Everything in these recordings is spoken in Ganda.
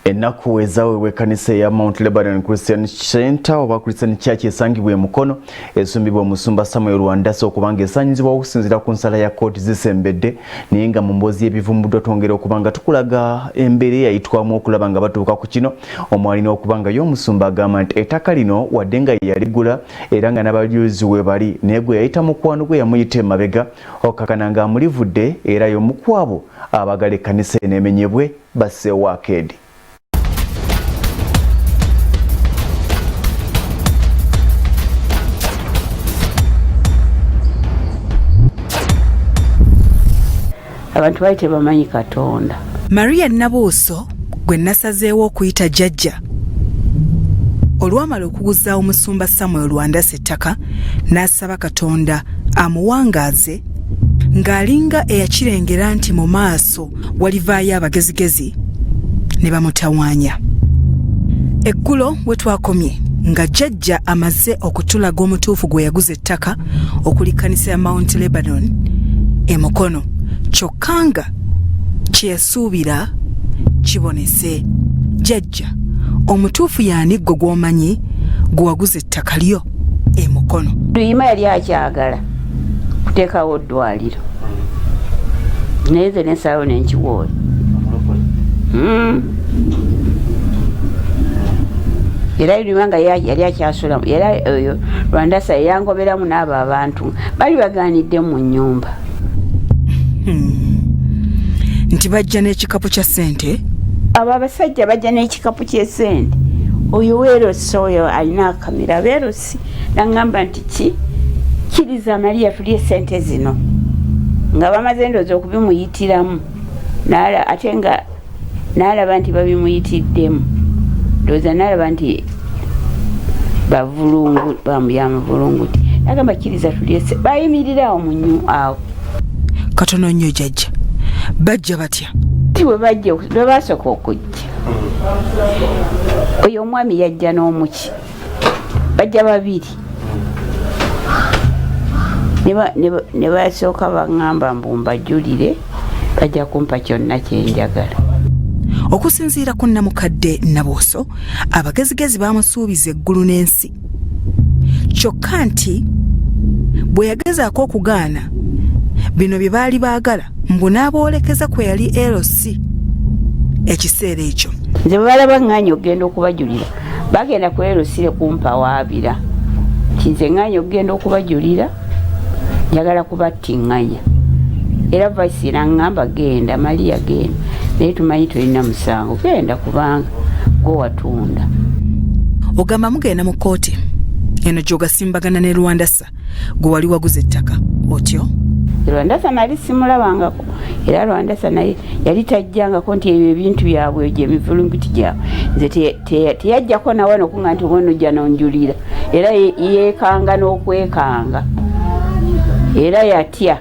Ennaku ezaawe ekkanisa ya Mount Lebanon Christian Center oba Christian Church esangibwa Mukono esumbibwa Omusumba Samuel Rwandasa okubanga esanyizibwa okusinziira ku nsala ya Kkooti zisembedde naye nga mu mboozi y'ebivumbuddwa twongera okubanga tukulaga embeera eyayitwamu okulaba nga batuuka ku kino omwalina okubanga y'omusumba agamba nti ettaka lino wadde nga yaligula era nga n'abajulizi we bali naye gwe yayita mukwano gwe yamuyita emabega okakana nga amulivudde era y'omukwabo abagala ekkanisa eno emenyebwe basseewo akeedi. Abantu baite bamanyi Katonda. Maria Nabuuso gwe nasazeewo okuyita jjajja olwamala okuguza Omusumba Samuel Rwandasa ettaka n'asaba Katonda amuwangaaze ng'alinga eyakirengera nti mu maaso walivaayo abagezigezi ne bamutawaanya. Eggulo we twakomye nga jjajja amaze okutulaga omutuufu gwe yaguza ettaka okuli kkanisa ya Mount Lebanon Mukono kyokka nga kye yasuubira kibonese. Jjajja omutuufu y'ani gwe gw'omanyi gwe waguza ettaka lyo Mukono? Luyima yali akyagala kuteekawo ddwaliro naye nze nensalawo nenkiwooya. Era Luyima nga yali akyasulamu era oyo Rwandasa yangoberamu n'abo abantu bali bagaanidde mu nnyumba. Nti bajja n'ekikapu kya ssente? Abo abasajja bajja n'ekikapu ky'essente. Oyo weerosi oyo alina akamera beerosi n'aŋŋamba nti kiriza Maria tulye ssente zino nga bamaze ndowooza okubimuyitiramu ate nga n'alaba nti babimuyitiddemu ndowooza n'alaba nti bamuyamuvulunguti n'agamba kiriza tulye bayimirirawo mu awo. Katono nnyo jjajja bajja batya? Bwe basooka okujja oyo omwami yajja n'omuki bajja babiri ne basooka baŋŋamba mbu mbajulire bajja kumpa kyonna kyenjagala. Okusinziira ku Nnamukadde Nabuuso abagezigezi bamusuubiza eggulu n'ensi kyokka nti bwe yagezaako okugaana bino bye baali baagala mbu n'aboolekeza kwe yali LC ekiseera ekyo. Nze bwe balaba ŋŋaanya okugenda okubajulira bagenda ku LC kumpa waabira kinze ŋŋaanya okugenda okubajulira njagala kubattiŋŋanya era vaisi n'aŋŋamba genda Maria genda naye tumanyi tolina musango genda kubanga gwe watunda. Ogamba mugenda mu kkooti eno gy'ogasimbagana ne Rwandasa gwe wali waguza ettaka otyo? Rwandasa nali simulabangako era Rwandasa naye yali tajjangako nti ebyo ebintu byabwe egyo emivulunguti gyabwe nze teyajjako nawe nokuŋŋa nti onojja nonjulira era yeekanga n'okwekanga era yatya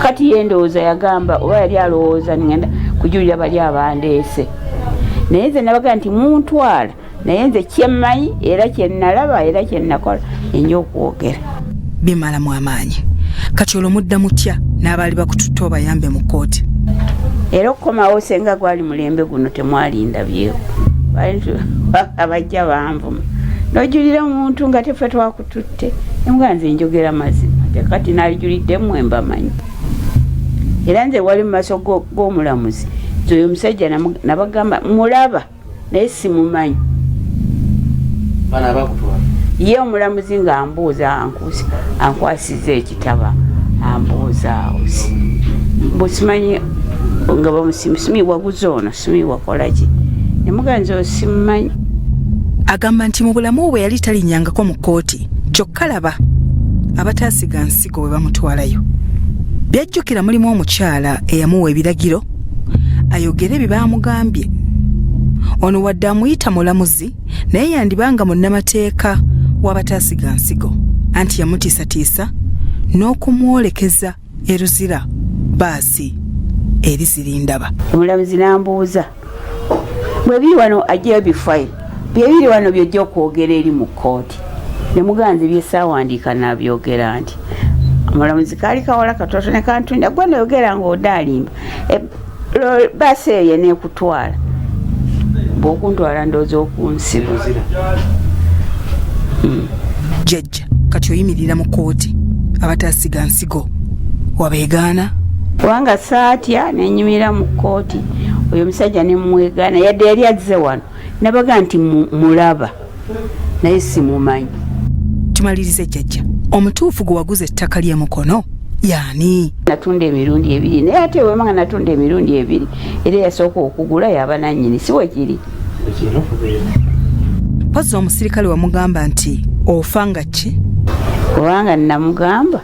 kati yendowooza yagamba oba yali alowooza ngenda kujulira bali abandeese naye nze nabaga nti muntwala naye nze kyemmanyi era kyennalaba era kyennakola enja okwogera bimalamu amaanyi. Kati olwo mudda mutya n'abaali bakututte obayambe mu kkooti? Era okukomawo senga gwali mulembe guno temwalinda byewo abajja banvuma n'ojulira omuntu nga tefe twakututte emuga nze njogera mazima kati n'alijuliddemu embamanyi era nze wali mu maaso g'omulamuzi nze oyo omusajja nabagamba mulaba naye simumanyi ye omulamuzi ng'ambuuza ankwasiza ekitaba ambuuza awo bwesimanyi nga bamusimisimi waguza ono simi wakolaki nemuganza osimumanyi. Agamba nti mu bulamu bwe yali talinnyangako mu kkooti kyokka laba abataasiga nsigo bwe bamutwalayo. Byajjukira mulimu omukyala eyamuwa ebiragiro ayogere bye baamugambye. Ono wadde amuyita mulamuzi naye yandibanga munnamateeka w'abataasiga nsigo anti yamutiisatiisa n'okumwolekeza eruzira baasi erizirindaba. Omulamuzi n'ambuuza bwe biri wano ajja ebifayiro byebiri wano byojja okwogera eri mu kkooti nemuganzi byesaawandiika n'abyogera nti omulamuzi kaali kawola katoto ne kantunda gwe noyogera ng'odaalimba baasi eyo neekutwala bw'okuntwala ndowooza okunsiba. Jjajja kati oyimirira mu kkooti abataasiga nsigo wabeegaana? Kubanga saatya nenyumira mu kkooti oyo omusajja ne mwegaana yadde yali azze wano nabaga nti mulaba naye simumanyi. Tumalirize jjajja, omutuufu gwe waguza ettaka ly'e Mukono yaani? Natunda emirundi 2 naye ate wemanga natunda emirundi 2 era yasooka okugula yaba nannyini si wekiri. Pozza omusirikale wamugamba nti ofa nga ki? Kubanga namugamba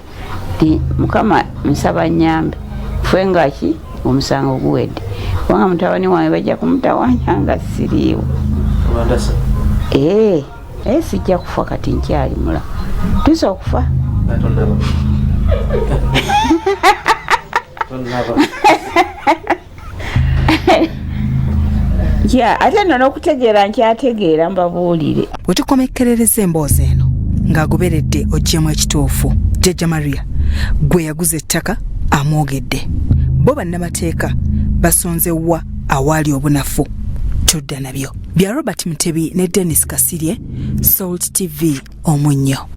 nti Mukama nsaba nnyambe ffe nga ki omusango guwedde kubanga mutabani wange bajja kumutawanya nga siriiwo. Sijja kufa kati nkyali mula tusa okufa. Ate nno n'okutegeera nkyategeera mbabuulire. Bwe tukomekkerereza emboozi eno ng'agoberedde oggyemu ekituufu, Jjajja Maria gwe yaguza ettaka amwogedde. Bo bannamateeka basonzewa awaali obunafu. Tudda nabyo. Bya Robert Mutebi ne Dennis Kasirye, Salt TV Omunnyo.